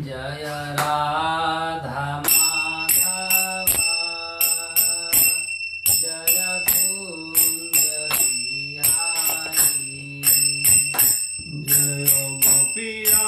जय राधा माधव जय कुंज बिहारी जय गोपिया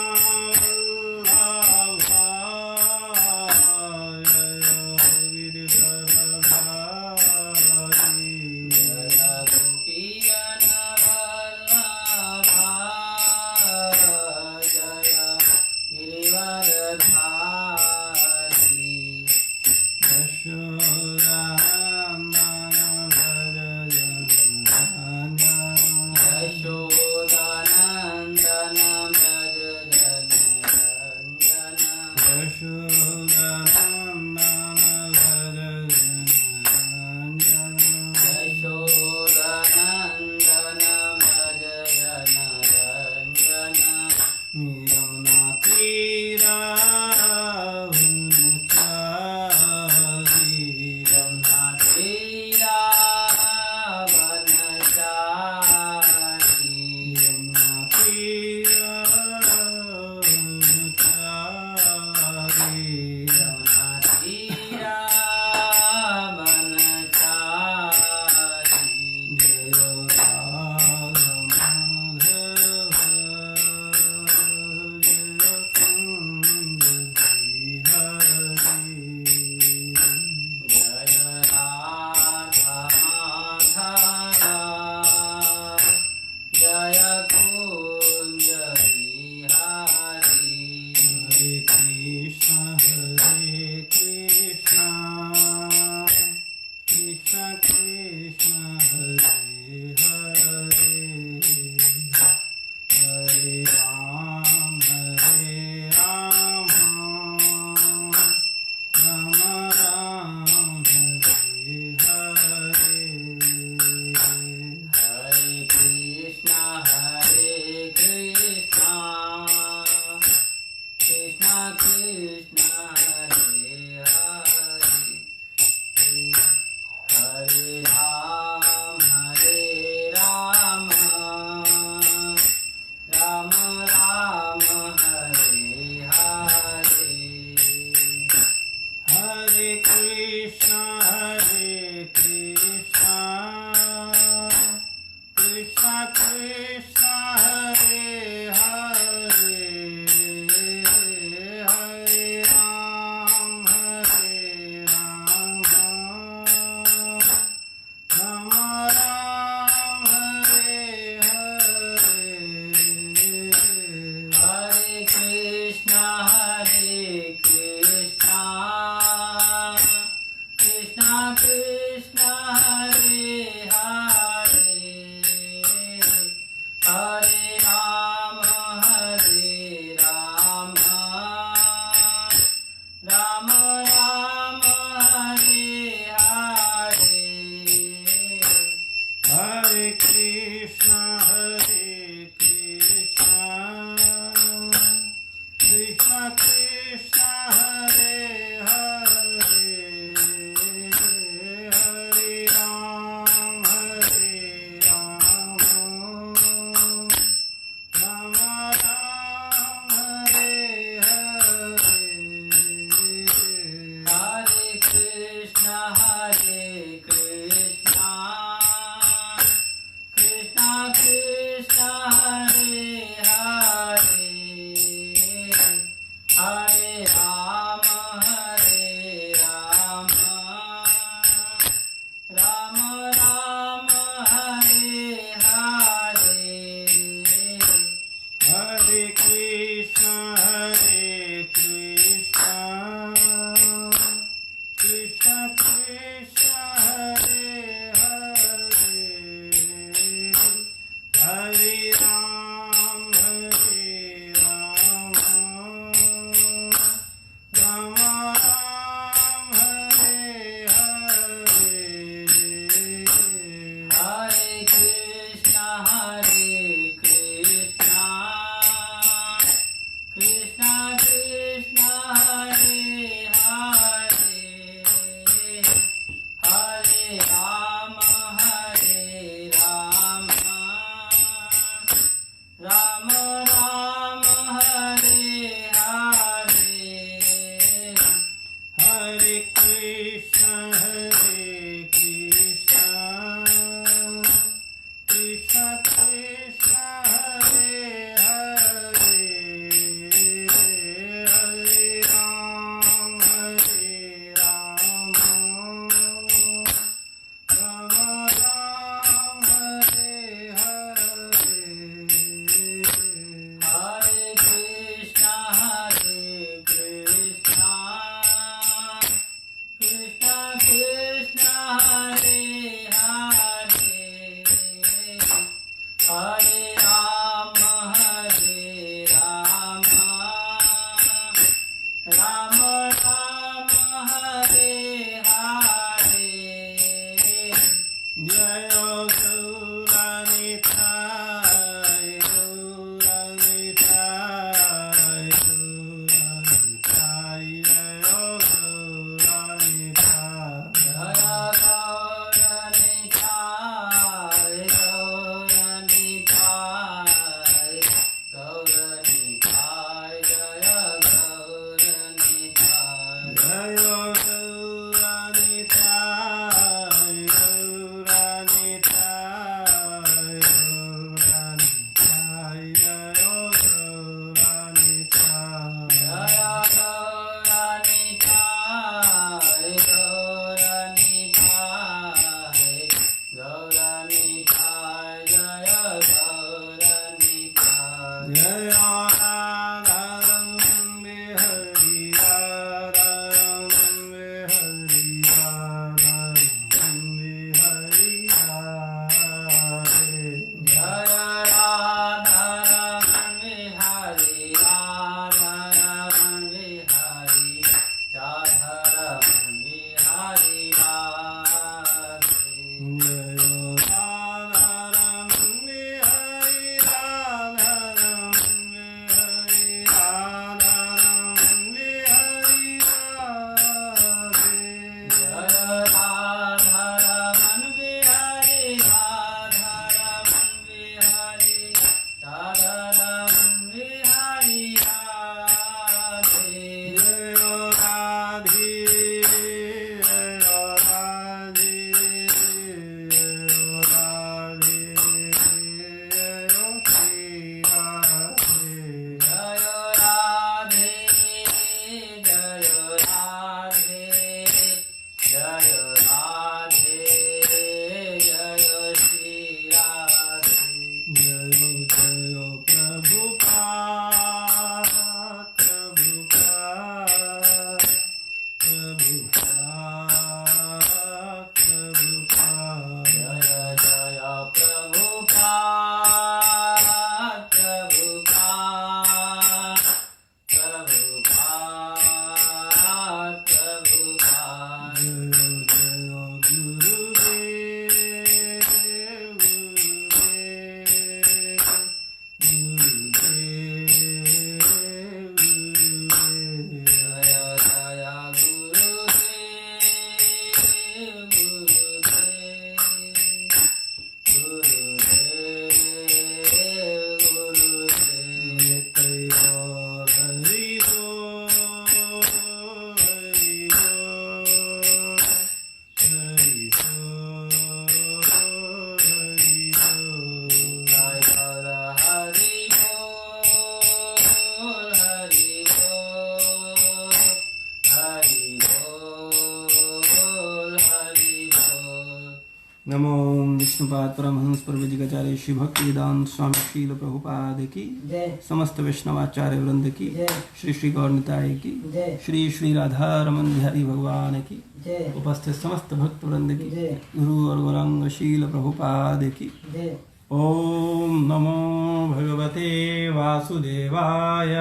नमो विष्णुपाद परमहंस प्रवजिकाचार्य श्री भक्ति वेदांत स्वामी शील प्रभुपाद की जय। समस्त वैष्णवाचार्य वृंद की जय। श्री श्री गौरनिताय की जय। श्री श्री राधा रमन बिहारी भगवान की जय। उपस्थित समस्त भक्त वृंद की जय। गुरु और गौरांग शील प्रभुपाद की जय। ओम नमो भगवते वासुदेवाय।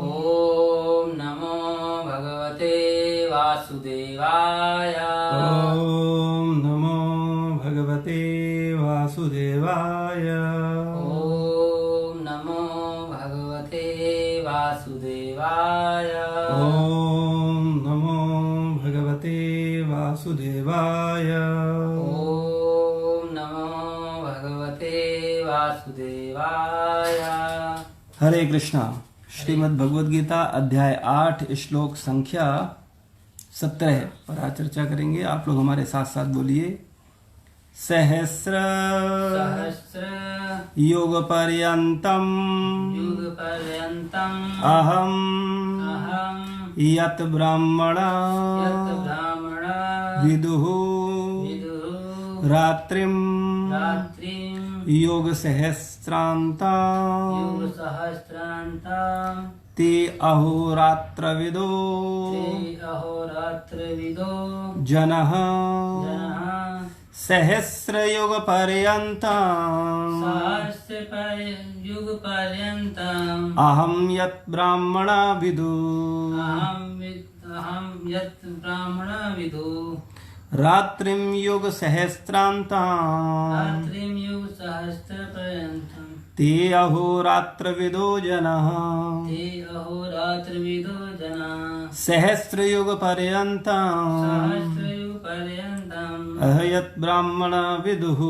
ओम नमो भगवते वासुदेवाय। ओम नमो भगवते वासुदेवाय। ओम नमो भगवते वासुदेवाय। ओम नमो भगवते वासुदेवाय। ओम नमो भगवते वासुदेवाय। हरे कृष्णा। श्रीमद् भगवद गीता अध्याय 8 श्लोक संख्या 17 पर आज चर्चा करेंगे। आप लोग हमारे साथ साथ बोलिए। सहस्र सहस्र युग पर्यंतम युग पर्यंतम अहम यत ब्राह्मण यत् ब्राह्मण विदुः विदुः रात्रिम रात्रिं योग सहस्रांता युग सहस्रान्तं ते अहोरात्रविदो ते अहोरात्रविदो जनः जनः सहस्रयुग पर्यन्तम् युग पर्यन्तम् अहं यत् ब्राह्मणा विदु अहं यत् ब्राह्मण विदु रात्रिं युग सहस्रान्ताम् रात्रिं युग सहस्र पर्यन्तम् ते अहोरात्रविदो जनः ते अहोरात्रविदो जनाः सहस्रयुग पर्यन्तम् सहस्रयुग पर्यन्तम् अहयत् ब्राह्मण विदुः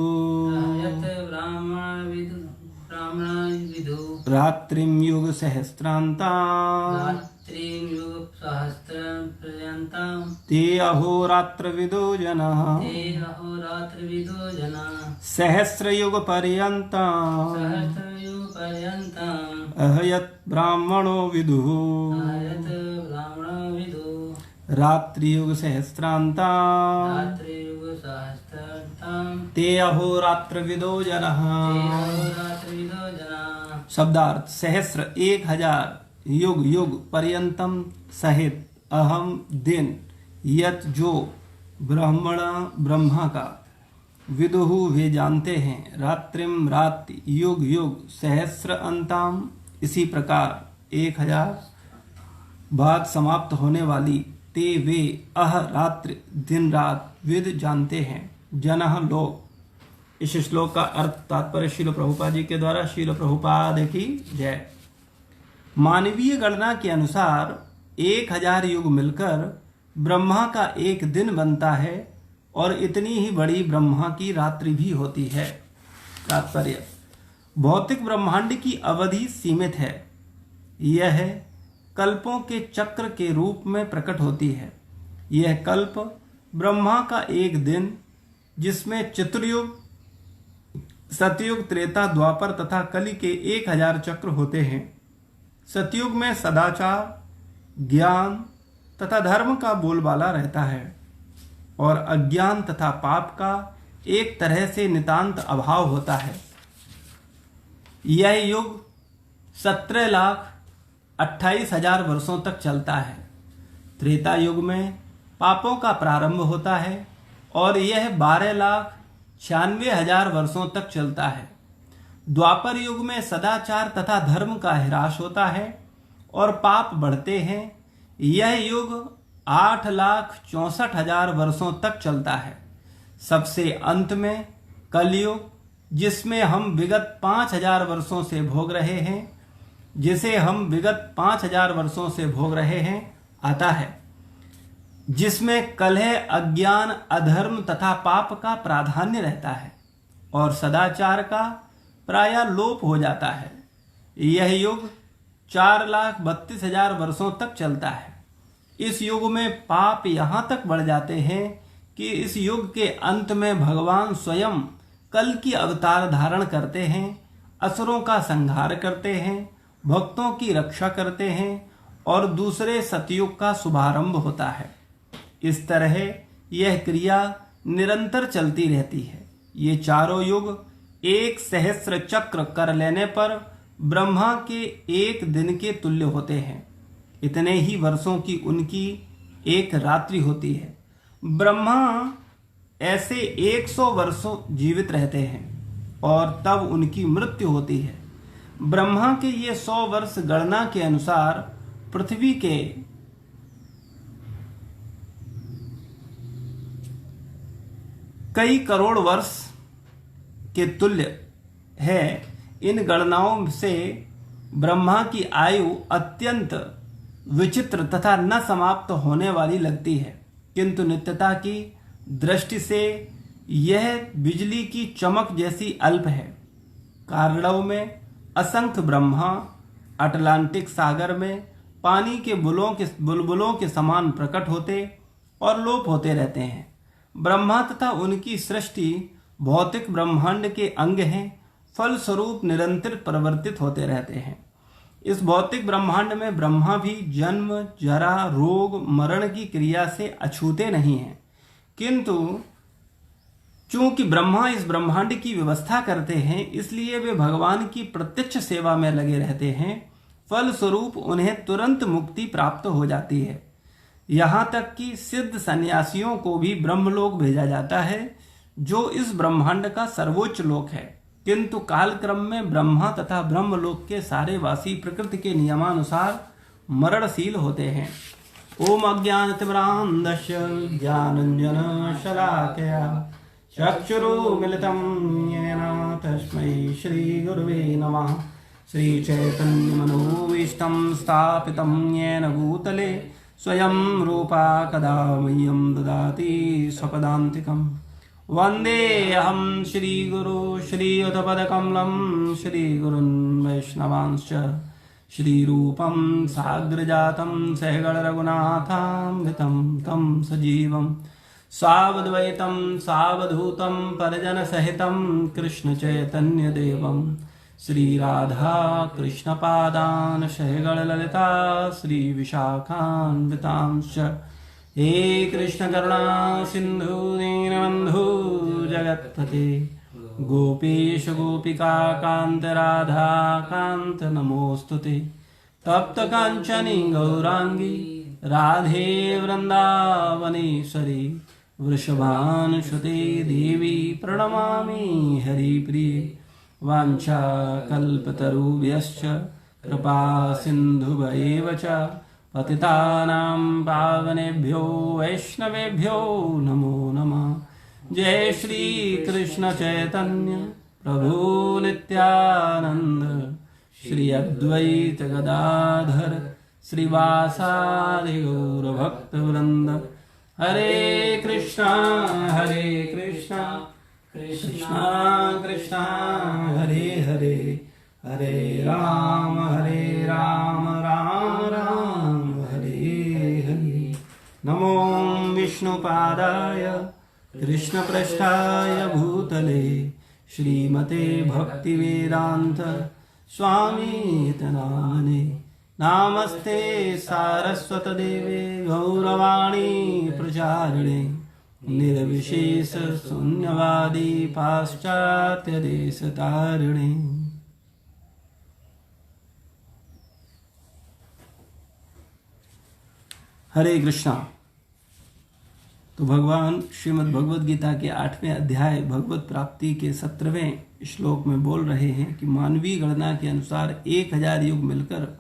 यत् ब्राह्मण विदु रात्रिं युग सहस्रान्ताम् रात्रिं युग सहस्र पर्यन्तम् ते अहोरात्रविदो जनः ते अहोरात्रविदो जनाः सहस्रयुग पर्यन्तम् सहस्रयुग पर्यन्तम् अहयत् ब्राह्मणो विदुः यत् ब्राह्मण विदु रात्रियुग सहस्रान्ताम् रात्रियुग सहस्रान्तं ते अहोरात्रविदो जनः। ते अहोरात्रविदो जनाः। शब्दार्थ सहस्र 1000 युग युग पर्यंतम सहित अहम दिन यत जो ब्राह्मण ब्रह्मा का विदुहु वे जानते हैं रात्रिम रात युग युग सहस्र अंताम इसी प्रकार 1000 बाद समाप्त होने वाली ते वे अह रात्रि दिन रात विद जानते हैं जनः लोग। इस श्लोक का अर्थ तात्पर्य शील प्रभुपाद जी के द्वारा। शील प्रभुपाद की जय। मानवीय गणना के अनुसार 1000 युग मिलकर ब्रह्मा का एक दिन बनता है और इतनी ही बड़ी ब्रह्मा की रात्रि भी होती है। तात्पर्य भौतिक ब्रह्मांड की अवधि सीमित है। यह कल्पों के चक्र के रूप में प्रकट होती है। यह कल्प ब्रह्मा का एक दिन जिसमें चतुर्युग सतयुग त्रेता द्वापर तथा कलि के 1000 चक्र होते हैं। सतयुग में सदाचार ज्ञान तथा धर्म का बोलबाला रहता है और अज्ञान तथा पाप का एक तरह से नितांत अभाव होता है। यह युग 17,28,000 वर्षों तक चलता है। त्रेता युग में पापों का प्रारंभ होता है और यह 12,96,000 वर्षों तक चलता है। द्वापर युग में सदाचार तथा धर्म का ह्रास होता है और पाप बढ़ते हैं। यह युग 8,64,000 वर्षों तक चलता है। सबसे अंत में कलयुग जिसमें हम विगत 5,000 वर्षों से भोग रहे हैं आता है, जिसमें कलह अज्ञान अधर्म तथा पाप का प्राधान्य रहता है और सदाचार का प्रायः लोप हो जाता है। यह युग 4,32,000 वर्षों तक चलता है। इस युग में पाप यहाँ तक बढ़ जाते हैं कि इस युग के अंत में भगवान स्वयं कल की अवतार धारण करते हैं, असुरों का संहार करते हैं, भक्तों की रक्षा करते हैं और दूसरे सतयुग का शुभारंभ होता है। इस तरह यह क्रिया निरंतर चलती रहती है। ये चारों युग एक सहस्र चक्र कर लेने पर ब्रह्मा के एक दिन के तुल्य होते हैं। इतने ही वर्षों की उनकी एक रात्रि होती है। ब्रह्मा ऐसे 100 वर्षों जीवित रहते हैं और तब उनकी मृत्यु होती है। ब्रह्मा के ये 100 वर्ष गणना के अनुसार पृथ्वी के कई करोड़ वर्ष के तुल्य है। इन गणनाओं से ब्रह्मा की आयु अत्यंत विचित्र तथा न समाप्त होने वाली लगती है, किंतु नित्यता की दृष्टि से यह बिजली की चमक जैसी अल्प है। कारड़व में असंख्य ब्रह्मा अटलांटिक सागर में पानी के बुलबुलों के समान प्रकट होते और लोप होते रहते हैं। ब्रह्मा तथा उनकी सृष्टि भौतिक ब्रह्मांड के अंग हैं, फलस्वरूप निरंतर परिवर्तित होते रहते हैं। इस भौतिक ब्रह्मांड में ब्रह्मा भी जन्म, जरा, रोग, मरण की क्रिया से अछूते नहीं हैं, किंतु चूंकि ब्रह्मा इस ब्रह्मांड की व्यवस्था करते हैं, इसलिए वे भगवान की प्रत्यक्ष सेवा में लगे रहते हैं। फलस्वरूप उन्हें तुरंत मुक्ति प्राप्त हो जाती है। यहाँ तक कि सिद्ध सन्यासियों को भी ब्रह्मलोक भेजा जाता है, जो इस ब्रह्मांड का सर्वोच्च लोक है। किंतु कालक्रम में ब्रह्मा तथा ब्रह्मलोक के सारे वासी प्रकृति के नियमानुसार मरणशील होते हैं। ओम अज्ञानतिमिरान्धस्य ज्ञानाञ्जन शलाकया चक्षुरुन्मीलितं येन तस्मै श्रीगुरवे नमः। श्रीचैतन्यमनोभीष्टं स्थापितं येन भूतले स्वयं रूपा कदा मह्यं ददाति स्वपदान्तिकम्। वन्देऽहं श्रीगुरो श्रीयुतपदकमलं श्रीगुरुन् वैष्णवांश्च श्रीरूपं साग्रजातं सहगणरघुनाथान्वितं तं सजीवं सावद्वैतं सावधूतं परिजनसहितं कृष्णचैतन्यदेवं श्रीराधा कृष्णपादान् सहगणललिता श्रीविशाखान्वितांश्च। हे कृष्ण करुणा सिंधु दीनबंधु जगत्पते गोपेश गोपिका कांत राधा कांत नमोस्तुते। तप्त कांचनी गौरांगी राधे वृंदावनेश्वरी वृषभानुसुते देवी प्रणमामि हरिप्रिये। वाञ्छा कल्पतरुभ्यश्च कृपा सिन्धुभ्येव च पतितानां पावनेभ्यो वैष्णवेभ्यो नमो नमः। जय श्री कृष्ण चैतन्य प्रभु नित्यानंद श्री अद्वैत गदाधर श्रीवासादि गौर भक्त वृंद। हरे कृष्णा कृष्णा कृष्णा हरे हरे, हरे राम राम राम हरे हरे। नमो विष्णुपादाय कृष्णपृष्ठाय भूतले श्रीमते भक्तिवेदांत स्वामीति नामिने। नामस्ते सारस्वतदेवे गौरवाणी प्रचारिणे निर्विशेष शून्यवादी पाश्चात्य देशतारिणे। हरे कृष्णा। तो भगवान श्रीमद् भगवद गीता के 8वें अध्याय भगवत प्राप्ति के 17वें श्लोक में बोल रहे हैं कि मानवीय गणना के अनुसार 1000 युग मिलकर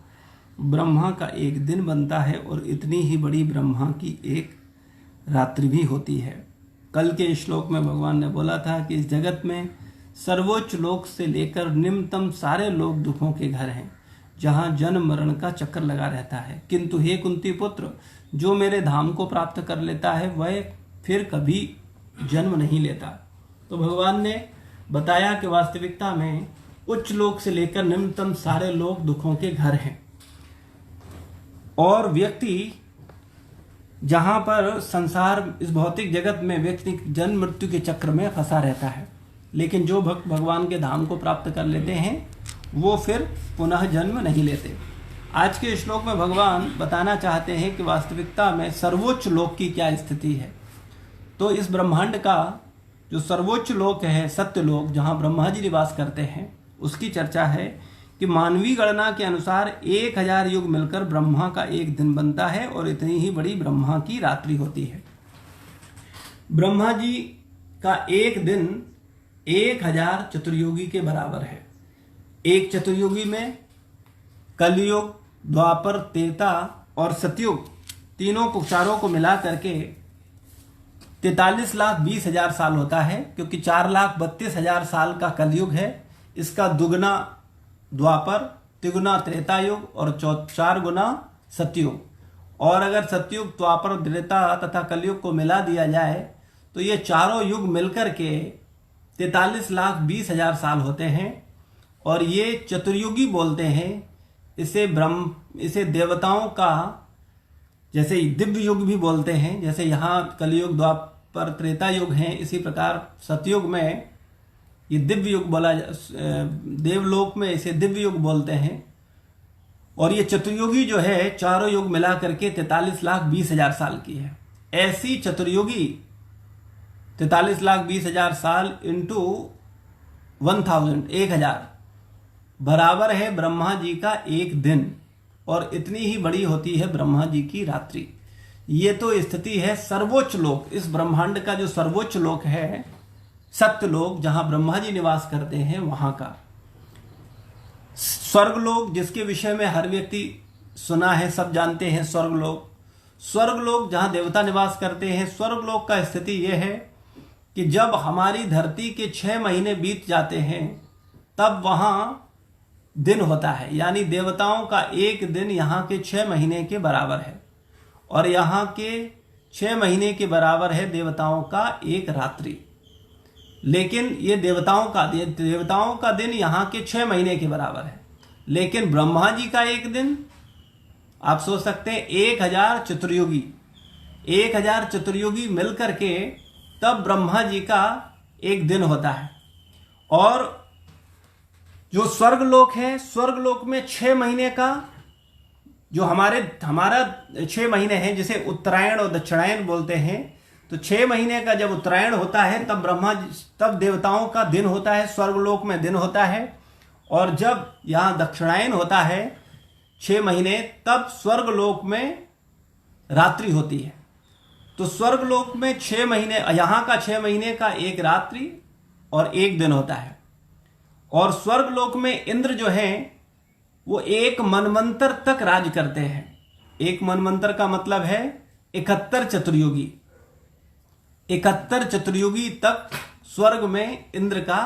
ब्रह्मा का एक दिन बनता है और इतनी ही बड़ी ब्रह्मा की एक रात्रि भी होती है। कल के श्लोक में भगवान ने बोला था कि इस जगत में सर्वोच्च लोक से लेकर निम्नतम सारे लोक दुखों के घर हैं, जहाँ जन्म मरण का चक्कर लगा रहता है। किंतु हे कुंती पुत्र, जो मेरे धाम को प्राप्त कर लेता है वह फिर कभी जन्म नहीं लेता। तो भगवान ने बताया कि वास्तविकता में उच्च लोक से लेकर निम्नतम सारे लोक दुखों के घर हैं और व्यक्ति जहां पर संसार इस भौतिक जगत में व्यक्ति जन्म मृत्यु के चक्र में फंसा रहता है, लेकिन जो भक्त भगवान के धाम को प्राप्त कर लेते हैं वो फिर पुनः जन्म नहीं लेते। आज के श्लोक में भगवान बताना चाहते हैं कि वास्तविकता में सर्वोच्च लोक की क्या स्थिति है। तो इस ब्रह्मांड का जो सर्वोच्च लोक है, सत्य लोक, जहाँ ब्रह्मा जी निवास करते हैं, उसकी चर्चा है कि मानवीय गणना के अनुसार 1000 युग मिलकर ब्रह्मा का एक दिन बनता है और इतनी ही बड़ी ब्रह्मा की रात्रि होती है। ब्रह्मा जी का एक दिन 1000 चतुर्युगी के बराबर है। एक चतुर्युगी में कलयुग, द्वापर, त्रेता और सतयुग तीनों चारों को मिला करके 43,20,000 साल होता है, क्योंकि 4,32,000 साल का कलयुग है। इसका दुगना द्वापर, तिगुना त्रेता युग और 4 गुना सतयुग। और अगर सतयुग, द्वापर, त्रेता तथा कलयुग को मिला दिया जाए तो ये चारों युग मिलकर के 43,20,000 साल होते हैं। और ये चतुर्युगी बोलते हैं इसे देवताओं का, जैसे दिव्य युग भी बोलते हैं। जैसे यहाँ कलयुग, द्वापर, त्रेता युग हैं, इसी प्रकार सतयुग में ये दिव्य युग बोला, देवलोक में इसे दिव्य युग बोलते हैं। और ये चतुर्युगी जो है चारों युग मिला करके 43,20,000 साल की है। ऐसी चतुर्युगी 43,20,000 साल इंटू 1000 बराबर है ब्रह्मा जी का एक दिन, और इतनी ही बड़ी होती है ब्रह्मा जी की रात्रि। ये तो स्थिति है सर्वोच्च लोक, इस ब्रह्मांड का जो सर्वोच्च लोक है, सत्य लोक, जहां ब्रह्मा जी निवास करते हैं, वहां का। स्वर्गलोक, जिसके विषय में हर व्यक्ति सुना है, सब जानते हैं, स्वर्गलोक जहां देवता निवास करते हैं। स्वर्गलोक का स्थिति यह है कि जब हमारी धरती के 6 महीने बीत जाते हैं तब वहां दिन होता है, यानी देवताओं का एक दिन यहाँ के 6 महीने के बराबर है, और यहाँ के 6 महीने के बराबर है देवताओं का एक रात्रि। लेकिन ये देवताओं का दिन यहाँ के 6 महीने के बराबर है, लेकिन ब्रह्मा जी का एक दिन, आप सोच सकते हैं 1000 चतुर्युगी मिलकर के तब ब्रह्मा जी का एक दिन होता है। और जो स्वर्गलोक है, स्वर्गलोक में 6 महीने का जो हमारा 6 महीने हैं, जिसे उत्तरायण और दक्षिणायन बोलते हैं। तो 6 महीने का जब उत्तरायण होता है तब देवताओं का दिन होता है, स्वर्गलोक में दिन होता है। और जब यहाँ दक्षिणायन होता है 6 महीने, तब स्वर्गलोक में रात्रि होती है। तो स्वर्गलोक में 6 महीने, यहाँ का 6 महीने का एक रात्रि और एक दिन होता है। और स्वर्गलोक में इंद्र जो हैं वो 1 मनवंतर तक राज करते हैं। 1 मनवंतर का मतलब है 71 चतुर्युगी। 71 चतुर्युगी तक स्वर्ग में इंद्र का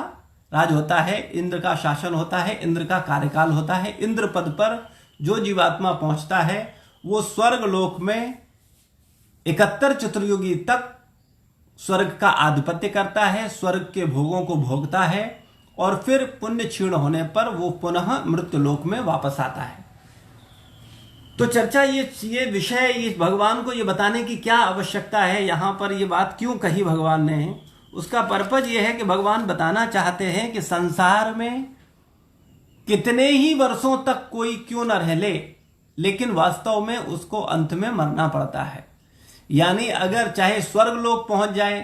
राज होता है, इंद्र का शासन होता है, इंद्र का कार्यकाल होता है। इंद्र पद पर जो जीवात्मा पहुंचता है वो स्वर्गलोक में 71 चतुर्युगी तक स्वर्ग का आधिपत्य करता है, स्वर्ग के भोगों को भोगता है, और फिर पुण्य क्षीण होने पर वो पुनः मृत्युलोक में वापस आता है। तो चर्चा ये विषय, ये भगवान को ये बताने की क्या आवश्यकता है, यहाँ पर ये बात क्यों कही भगवान ने, उसका पर्पज ये है कि भगवान बताना चाहते हैं कि संसार में कितने ही वर्षों तक कोई क्यों न रह ले, लेकिन वास्तव में उसको अंत में मरना पड़ता है। यानी अगर चाहे स्वर्गलोक पहुंच जाए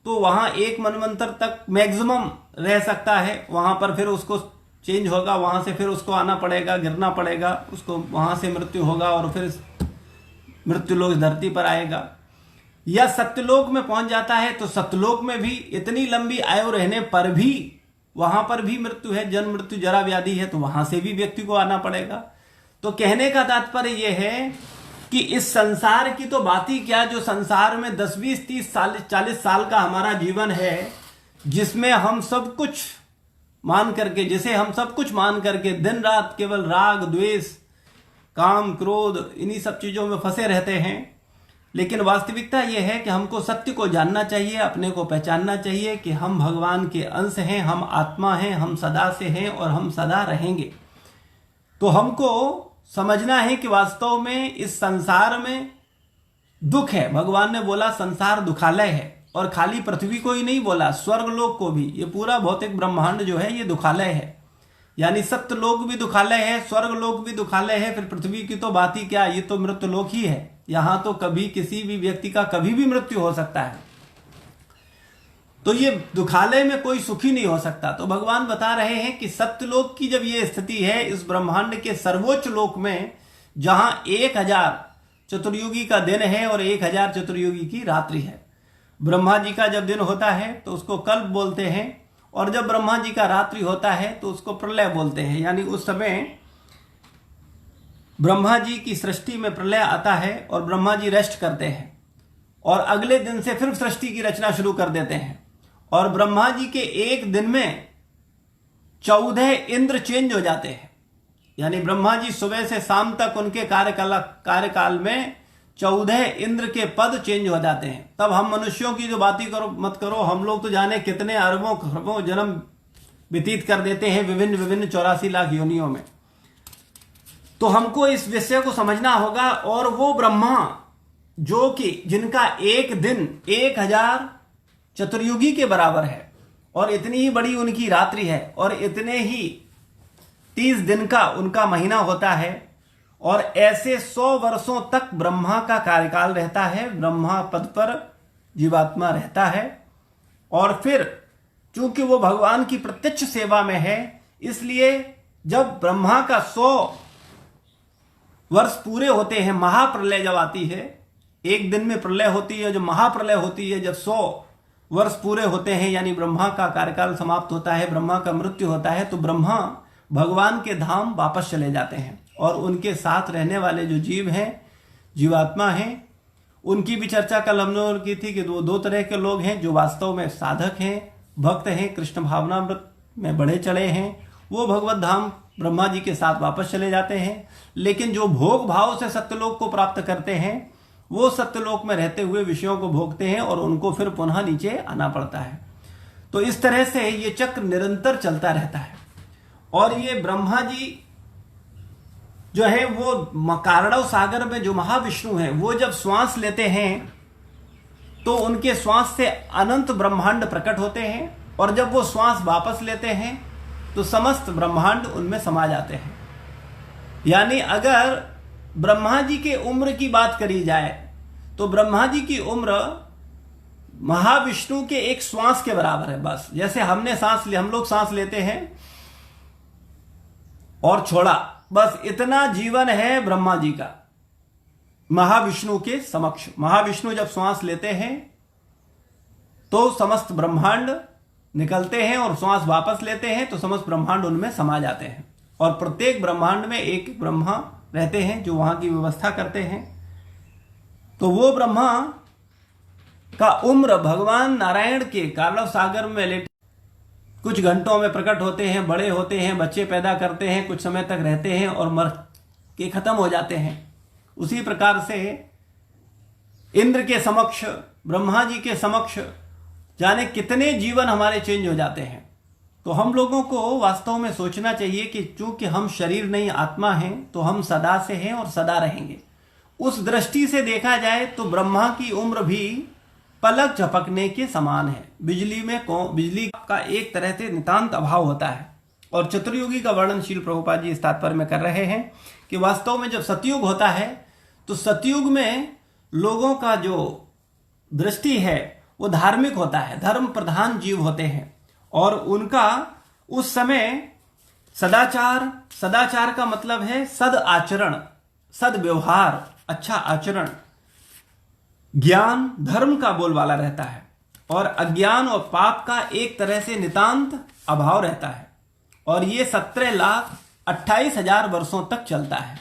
तो वहां 1 मनवंतर तक मैक्सिमम रह सकता है, वहां पर फिर उसको चेंज होगा, वहां से फिर उसको आना पड़ेगा, गिरना पड़ेगा, उसको वहां से मृत्यु होगा और फिर मृत्युलोक धरती पर आएगा। या सत्यलोक में पहुंच जाता है तो सत्यलोक में भी इतनी लंबी आयु रहने पर भी वहां पर भी मृत्यु है, जन्म मृत्यु जरा व्याधि है, तो वहां से भी व्यक्ति को आना पड़ेगा। तो कहने का तात्पर्य यह है कि इस संसार की तो बात ही क्या, जो संसार में 10, 20, 30, 40 साल का हमारा जीवन है, जिसमें हम सब कुछ मान करके, जिसे हम सब कुछ मान करके दिन रात केवल राग, द्वेष, काम, क्रोध, इन्हीं सब चीजों में फंसे रहते हैं। लेकिन वास्तविकता यह है कि हमको सत्य को जानना चाहिए, अपने को पहचानना चाहिए कि हम भगवान के अंश हैं, हम आत्मा हैं, हम सदा से हैं और हम सदा रहेंगे। तो हमको समझना है कि वास्तव में इस संसार में दुख है। भगवान ने बोला संसार दुखालय है, और खाली पृथ्वी को ही नहीं बोला, स्वर्गलोक को भी। ये पूरा भौतिक ब्रह्मांड जो है ये दुखालय है, यानी सत्यलोक भी दुखालय है, स्वर्गलोक भी दुखालय है, फिर पृथ्वी की तो बात ही क्या, ये तो मृत्युलोक ही है। यहाँ तो कभी किसी भी व्यक्ति का कभी भी मृत्यु हो सकता है, तो ये दुखालय में कोई सुखी नहीं हो सकता। तो भगवान बता रहे हैं कि सत्यलोक की जब ये स्थिति है, इस ब्रह्मांड के सर्वोच्च लोक में, जहां 1000 चतुर्युगी का दिन है और 1000 चतुर्युगी की रात्रि है। ब्रह्मा जी का जब दिन होता है तो उसको कल्प बोलते हैं, और जब ब्रह्मा जी का रात्रि होता है तो उसको प्रलय बोलते हैं। यानी उस समय ब्रह्मा जी की सृष्टि में प्रलय आता है और ब्रह्मा जी रेस्ट करते हैं, और अगले दिन से फिर सृष्टि की रचना शुरू कर देते हैं। और ब्रह्मा जी के एक दिन में 14 इंद्र चेंज हो जाते हैं। यानी ब्रह्मा जी सुबह से शाम तक उनके कार्यकाल में 14 इंद्र के पद चेंज हो जाते हैं। तब हम मनुष्यों की जो बातें करो मत करो, हम लोग तो जाने कितने अरबों खरबों जन्म व्यतीत कर देते हैं विभिन्न विभिन्न 84 लाख योनियों में। तो हमको इस विषय को समझना होगा। और वो ब्रह्मा जो कि जिनका एक दिन 1000 चतुर्युगी के बराबर है, और इतनी ही बड़ी उनकी रात्रि है, और इतने ही 30 दिन का उनका महीना होता है, और ऐसे 100 वर्षों तक ब्रह्मा का कार्यकाल रहता है। ब्रह्मा पद पर जीवात्मा रहता है, और फिर चूंकि वो भगवान की प्रत्यक्ष सेवा में है, इसलिए जब ब्रह्मा का 100 वर्ष पूरे होते हैं, महाप्रलय जब आती है, एक दिन में प्रलय होती है, जो महाप्रलय होती है, जब 100 वर्ष पूरे होते हैं, यानी ब्रह्मा का कार्यकाल समाप्त होता है, ब्रह्मा का मृत्यु होता है, तो ब्रह्मा भगवान के धाम वापस चले जाते हैं। और उनके साथ रहने वाले जो जीव हैं, जीवात्मा हैं, उनकी भी चर्चा कल हमने की थी कि दो तरह के लोग हैं। जो वास्तव में साधक हैं, भक्त हैं, कृष्ण भावनामृत में बढ़े चढ़े हैं, वो भगवत धाम ब्रह्मा जी के साथ वापस चले जाते हैं। लेकिन जो भोग भाव से सत्यलोक को प्राप्त करते हैं, वो सत्यलोक में रहते हुए विषयों को भोगते हैं, और उनको फिर पुनः नीचे आना पड़ता है। तो इस तरह से ये चक्र निरंतर चलता रहता है। और ये ब्रह्मा जी जो है वो कारणव सागर में जो महाविष्णु है, वो जब श्वास लेते हैं तो उनके श्वास से अनंत ब्रह्मांड प्रकट होते हैं, और जब वो श्वास वापस लेते हैं तो समस्त ब्रह्मांड उनमें समा जाते हैं। यानी अगर ब्रह्मा जी के उम्र की बात करी जाए तो ब्रह्मा जी की उम्र महाविष्णु के एक श्वास के बराबर है। बस जैसे हमने हम लोग सांस लेते हैं और छोड़ा, बस इतना जीवन है ब्रह्मा जी का महाविष्णु के समक्ष। महाविष्णु जब श्वास लेते हैं तो समस्त ब्रह्मांड निकलते हैं, और श्वास वापस लेते हैं तो समस्त ब्रह्मांड उनमें समा जाते हैं। और प्रत्येक ब्रह्मांड में एक ब्रह्मा रहते हैं जो वहां की व्यवस्था करते हैं। तो वो ब्रह्मा का उम्र भगवान नारायण के कारणव सागर में लेटे कुछ घंटों में प्रकट होते हैं, बड़े होते हैं, बच्चे पैदा करते हैं, कुछ समय तक रहते हैं और मर के खत्म हो जाते हैं। उसी प्रकार से इंद्र के समक्ष, ब्रह्मा जी के समक्ष जाने कितने जीवन हमारे चेंज हो जाते हैं। तो हम लोगों को वास्तव में सोचना चाहिए कि चूंकि हम शरीर नहीं आत्मा हैं, तो हम सदा से हैं और सदा रहेंगे। उस दृष्टि से देखा जाए तो ब्रह्मा की उम्र भी पलक झपकने के समान है। बिजली का एक तरह से नितांत अभाव होता है। और चतुर्युगी का वर्णन श्रील प्रभुपाद जी इस तात्पर्य में कर रहे हैं कि वास्तव में जब सतयुग होता है तो सतयुग में लोगों का जो दृष्टि है वो धार्मिक होता है, धर्म प्रधान जीव होते हैं, और उनका उस समय सदाचार का मतलब है सद आचरण, सद व्यवहार, अच्छा आचरण, ज्ञान, धर्म का बोलबाला रहता है, और अज्ञान और पाप का एक तरह से नितांत अभाव रहता है। और ये 17,28,000 वर्षों तक चलता है।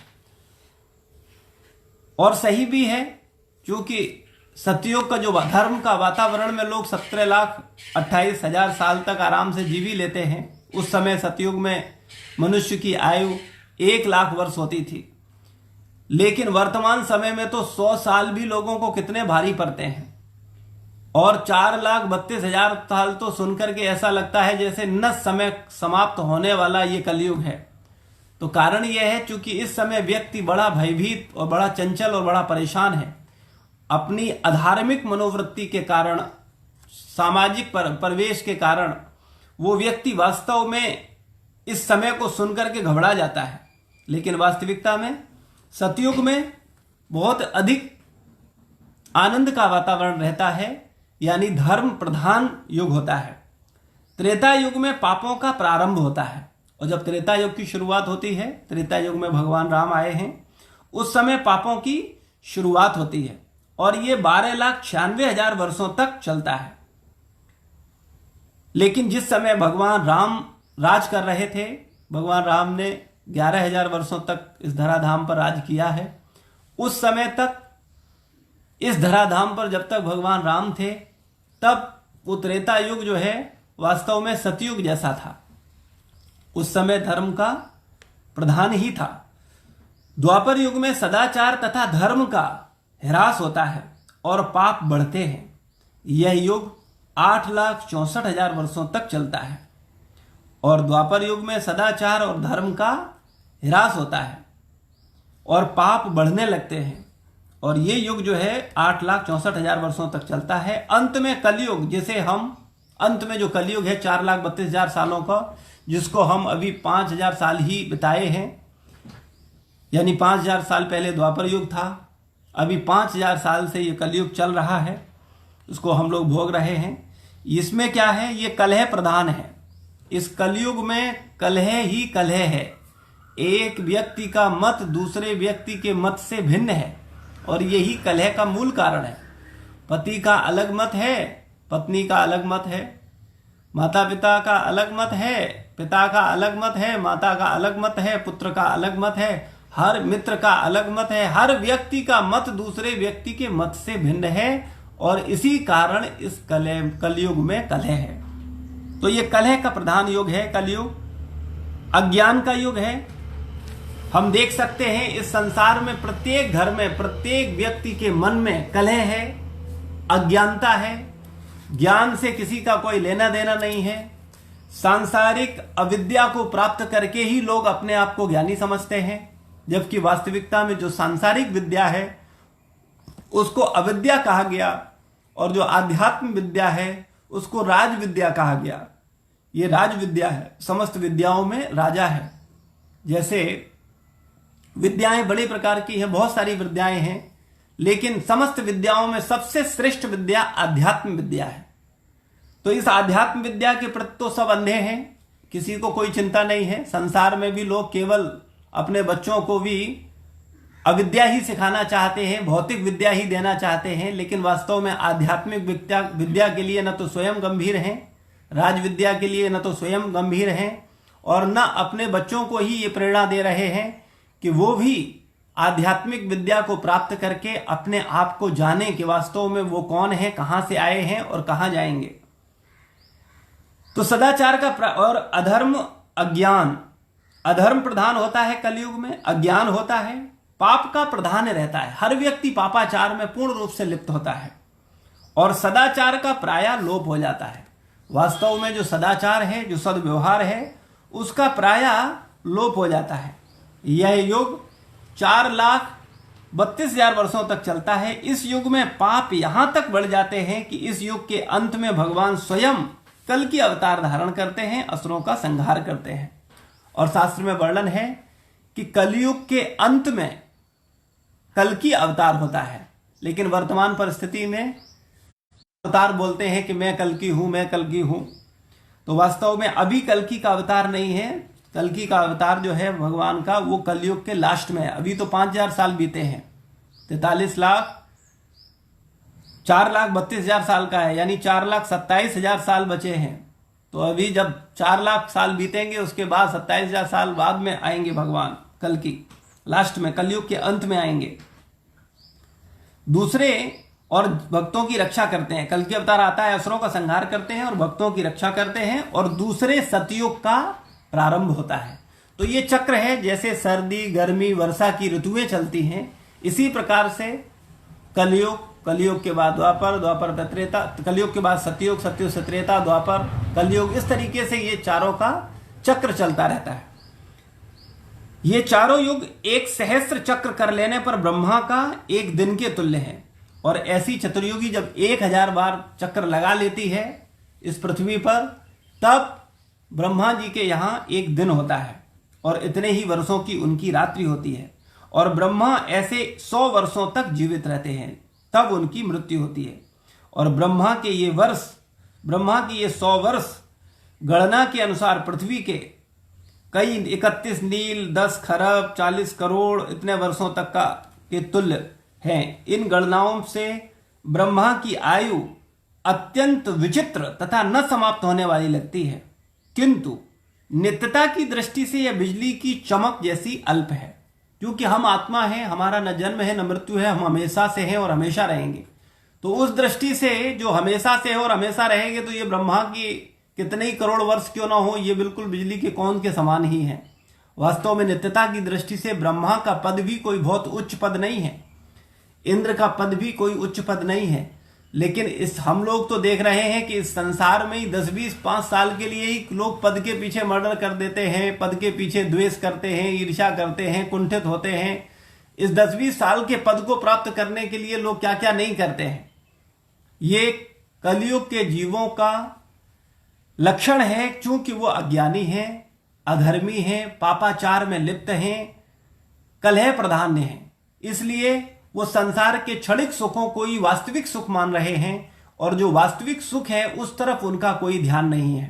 और सही भी है, क्योंकि सतयुग का जो धर्म का वातावरण में लोग 17,28,000 साल तक आराम से जीवी लेते हैं। उस समय सतयुग में मनुष्य की आयु 1 लाख वर्ष होती थी, लेकिन वर्तमान समय में तो 100 साल भी लोगों को कितने भारी पड़ते हैं। और 4,32,000 साल तो सुनकर के ऐसा लगता है जैसे न समय समाप्त होने वाला ये कलयुग है। तो कारण यह है क्योंकि इस समय व्यक्ति बड़ा भयभीत और बड़ा चंचल और बड़ा परेशान है। अपनी अधार्मिक मनोवृत्ति के कारण, सामाजिक परिवेश के कारण वो व्यक्ति वास्तव में इस समय को सुनकर के घबरा जाता है। लेकिन वास्तविकता में सतयुग में बहुत अधिक आनंद का वातावरण रहता है, यानी धर्म प्रधान युग होता है। त्रेता युग में पापों का प्रारंभ होता है, और जब त्रेता युग की शुरुआत होती है, त्रेता युग में भगवान राम आए हैं, उस समय पापों की शुरुआत होती है, और ये 12,96,000 वर्षों तक चलता है। लेकिन जिस समय भगवान राम राज कर रहे थे, भगवान राम ने 11,000 वर्षों तक इस धराधाम पर राज किया है। उस समय तक इस धराधाम पर जब तक भगवान राम थे, तब वो त्रेता युग जो है वास्तव में सतयुग जैसा था। उस समय धर्म का प्रधान ही था। द्वापर युग में सदाचार तथा धर्म का ह्रास होता है और पाप बढ़ते हैं। यह युग 8,64,000 वर्षों तक चलता है। और द्वापर युग में सदाचार और धर्म का ह्रास होता है और पाप बढ़ने लगते हैं, और ये युग जो है 8,64,000 वर्षों तक चलता है। अंत में कलयुग, जिसे हम अंत में जो कलयुग है 4,32,000 सालों का, जिसको हम अभी 5,000 साल ही बिताए हैं, यानी 5,000 साल पहले द्वापर युग था, अभी 5,000 साल से ये कलयुग चल रहा है, उसको हम लोग भोग रहे हैं। इसमें क्या है, ये कलह प्रधान है। इस कलयुग में कलह ही कलह है। एक व्यक्ति का मत दूसरे व्यक्ति के मत से भिन्न है, और यही कलह का मूल कारण है। पति का अलग मत है, पत्नी का अलग मत है, माता पिता का अलग मत है, पिता का अलग मत है, माता का अलग मत है, पुत्र का अलग मत है, हर मित्र का अलग मत है। हर व्यक्ति का मत दूसरे व्यक्ति के मत से भिन्न है, और इसी कारण इस कलयुग में कलह है। तो ये कलह का प्रधान युग है कलयुग, अज्ञान का युग है। हम देख सकते हैं इस संसार में प्रत्येक घर में, प्रत्येक व्यक्ति के मन में कलह है, अज्ञानता है। ज्ञान से किसी का कोई लेना देना नहीं है। सांसारिक अविद्या को प्राप्त करके ही लोग अपने आप को ज्ञानी समझते हैं, जबकि वास्तविकता में जो सांसारिक विद्या है उसको अविद्या कहा गया, और जो आध्यात्म विद्या है उसको राज विद्या कहा गया। ये राज विद्या है, समस्त विद्याओं में राजा है। जैसे विद्याएं बड़े प्रकार की हैं, बहुत सारी विद्याएं हैं, लेकिन समस्त विद्याओं में सबसे श्रेष्ठ विद्या आध्यात्म विद्या है। तो इस आध्यात्म विद्या के प्रति तो सब अंधे हैं, किसी को कोई चिंता नहीं है। संसार में भी लोग केवल अपने बच्चों को भी अविद्या ही सिखाना चाहते हैं, भौतिक विद्या ही देना चाहते हैं, लेकिन वास्तव में आध्यात्मिक विद्या के लिए न तो स्वयं गंभीर हैं, राज विद्या के लिए न तो स्वयं गंभीर हैं, और न अपने बच्चों को ही ये प्रेरणा दे रहे हैं कि वो भी आध्यात्मिक विद्या को प्राप्त करके अपने आप को जाने कि वास्तव में वो कौन है, कहां से आए हैं और कहां जाएंगे। तो सदाचार का और अधर्म, अज्ञान, अधर्म प्रधान होता है कलयुग में, अज्ञान होता है, पाप का प्रधान रहता है। हर व्यक्ति पापाचार में पूर्ण रूप से लिप्त होता है, और सदाचार का प्रायः लोप हो जाता है। वास्तव में जो सदाचार है, जो सद्व्यवहार है, उसका प्रायः लोप हो जाता है। यह युग 4,32,000 वर्षों तक चलता है। इस युग में पाप यहां तक बढ़ जाते हैं कि इस युग के अंत में भगवान स्वयं कल की अवतार धारण करते हैं, असुरों का संहार करते हैं। और शास्त्र में वर्णन है कि कलयुग के अंत में कल की अवतार होता है, लेकिन वर्तमान परिस्थिति में अवतार बोलते हैं कि मैं कल की हूं, मैं कल की हूं। तो वास्तव में अभी कल की का अवतार नहीं है। कल की का अवतार जो है भगवान का, वो कलयुग के लास्ट में है। अभी तो 5,000 साल बीते हैं, 4,32,000 साल का है, यानी 4,27,000 साल बचे हैं। तो अभी जब 4 लाख साल बीतेंगे, उसके बाद 27,000 साल बाद में आएंगे भगवान, कल की लास्ट में, कलयुग के अंत में आएंगे। दूसरे और भक्तों की रक्षा करते हैं। कल की अवतार आता है, असुरों का संहार करते हैं और भक्तों की रक्षा करते हैं, और दूसरे सतयुग का प्रारंभ होता है। तो ये चक्र है, जैसे सर्दी, गर्मी, वर्षा की ऋतुएं चलती हैं, इसी प्रकार से कलयुग, कलयुग के बाद द्वापर, द्वापर से त्रेता, कलयुग के बाद सतयुग, सतयुग से त्रेता, द्वापर, कलयुग, इस तरीके से ये चारों का चक्र चलता रहता है। ये चारों युग एक सहस्त्र चक्र कर लेने पर ब्रह्मा का एक दिन के तुल्य है। और ऐसी चतुर्युगी जब 1,000 बार चक्र लगा लेती है इस पृथ्वी पर, तब ब्रह्मा जी के यहाँ एक दिन होता है, और इतने ही वर्षों की उनकी रात्रि होती है। और ब्रह्मा ऐसे 100 वर्षों तक जीवित रहते हैं, तब उनकी मृत्यु होती है। और ब्रह्मा के ये 100 वर्ष गणना के अनुसार पृथ्वी के कई 31 नील, 10 खरब, 40 करोड़ इतने वर्षों तक का के तुल्य हैं। इन गणनाओं से ब्रह्मा की आयु अत्यंत विचित्र तथा न समाप्त होने वाली लगती है, किंतु नित्यता की दृष्टि से यह बिजली की चमक जैसी अल्प है। क्योंकि हम आत्मा हैं, हमारा न जन्म है न मृत्यु है, हम हमेशा से हैं और हमेशा रहेंगे। तो उस दृष्टि से जो हमेशा से है और हमेशा रहेंगे, तो ये ब्रह्मा की कितने ही करोड़ वर्ष क्यों ना हो, ये बिल्कुल बिजली के कौन के समान ही है। वास्तव में नित्यता की दृष्टि से ब्रह्मा का पद भी कोई बहुत उच्च पद नहीं है, इंद्र का पद भी कोई उच्च पद नहीं है। लेकिन इस हम लोग तो देख रहे हैं कि इस संसार में ही 10-20 5 साल के लिए ही लोग पद के पीछे मर्डर कर देते हैं, पद के पीछे द्वेष करते हैं, ईर्ष्या करते हैं, कुंठित होते हैं। इस 10-20 साल के पद को प्राप्त करने के लिए लोग क्या क्या नहीं करते हैं। ये कलयुग के जीवों का लक्षण है, क्योंकि वो अज्ञानी हैं, अधर्मी हैं, पापाचार में लिप्त हैं, कलह प्रधान हैं। इसलिए वो संसार के क्षणिक सुखों को ही वास्तविक सुख मान रहे हैं, और जो वास्तविक सुख है उस तरफ उनका कोई ध्यान नहीं है।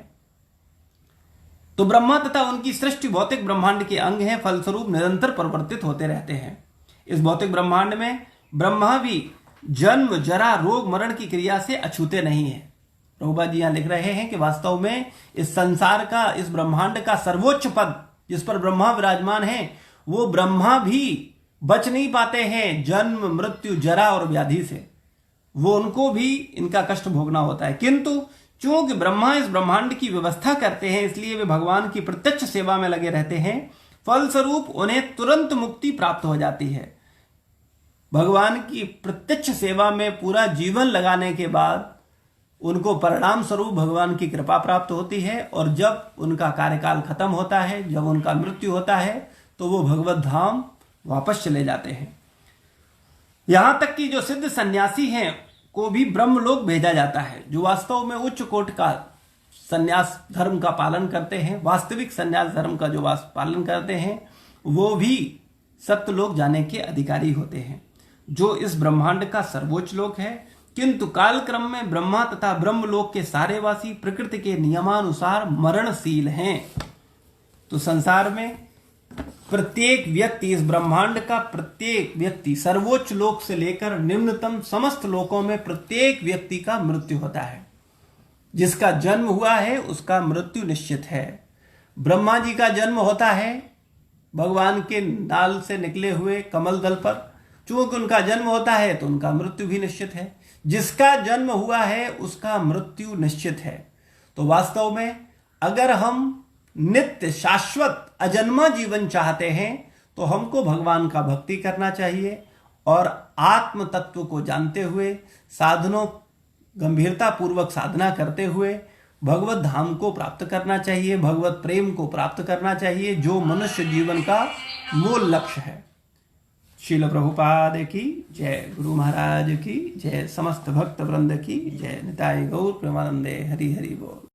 तो ब्रह्मा तथा उनकी सृष्टि भौतिक ब्रह्मांड के अंग हैं, फलस्वरूप निरंतर परिवर्तित होते रहते हैं। इस भौतिक ब्रह्मांड में ब्रह्मा भी जन्म, जरा, रोग, मरण की क्रिया से अछूते नहीं है। प्रभुपा जी यहां लिख रहे हैं कि वास्तव में इस संसार का, इस ब्रह्मांड का सर्वोच्च पद जिस पर ब्रह्मा विराजमान है, वो ब्रह्मा भी बच नहीं पाते हैं जन्म, मृत्यु, जरा और व्याधि से। वो उनको भी इनका कष्ट भोगना होता है। किंतु चूंकि ब्रह्मा इस ब्रह्मांड की व्यवस्था करते हैं, इसलिए वे भगवान की प्रत्यक्ष सेवा में लगे रहते हैं। फलस्वरूप उन्हें तुरंत मुक्ति प्राप्त हो जाती है। भगवान की प्रत्यक्ष सेवा में पूरा जीवन लगाने के बाद उनको परिणाम स्वरूप भगवान की कृपा प्राप्त होती है, और जब उनका कार्यकाल खत्म होता है, जब उनका मृत्यु होता है, तो वो भगवत धाम वापस चले जाते हैं। यहां तक कि जो सिद्ध सन्यासी हैं को भी ब्रह्मलोक भेजा जाता है, जो वास्तव में उच्च कोटि का सन्यास धर्म का पालन करते हैं, वास्तविक सन्यास धर्म का जो पालन करते हैं, वो भी सत्यलोक जाने के अधिकारी होते हैं, जो इस ब्रह्मांड का सर्वोच्च लोक है। किंतु कालक्रम में ब्रह्मा तथा ब्रह्मलोक के सारे वासी प्रकृति के नियमानुसार मरणशील हैं। तो संसार में प्रत्येक व्यक्ति, इस ब्रह्मांड का प्रत्येक व्यक्ति, सर्वोच्च लोक से लेकर निम्नतम समस्त लोकों में प्रत्येक व्यक्ति का मृत्यु होता है। जिसका जन्म हुआ है उसका मृत्यु निश्चित है। ब्रह्मा जी का जन्म होता है भगवान के नाल से निकले हुए कमल दल पर। चूंकि उनका जन्म होता है तो उनका मृत्यु भी निश्चित है। जिसका जन्म हुआ है उसका मृत्यु निश्चित है। तो वास्तव में अगर हम नित्य, शाश्वत, अजन्मा जीवन चाहते हैं तो हमको भगवान का भक्ति करना चाहिए, और आत्म तत्व को जानते हुए, साधनों गंभीरता पूर्वक साधना करते हुए भगवत धाम को प्राप्त करना चाहिए, भगवत प्रेम को प्राप्त करना चाहिए, जो मनुष्य जीवन का मूल लक्ष्य है। श्रील प्रभुपाद की जय, गुरु महाराज की जय, समस्त भक्त वृंद की जय। निताय गौर प्रेमानंदे, हरि हरि बोल।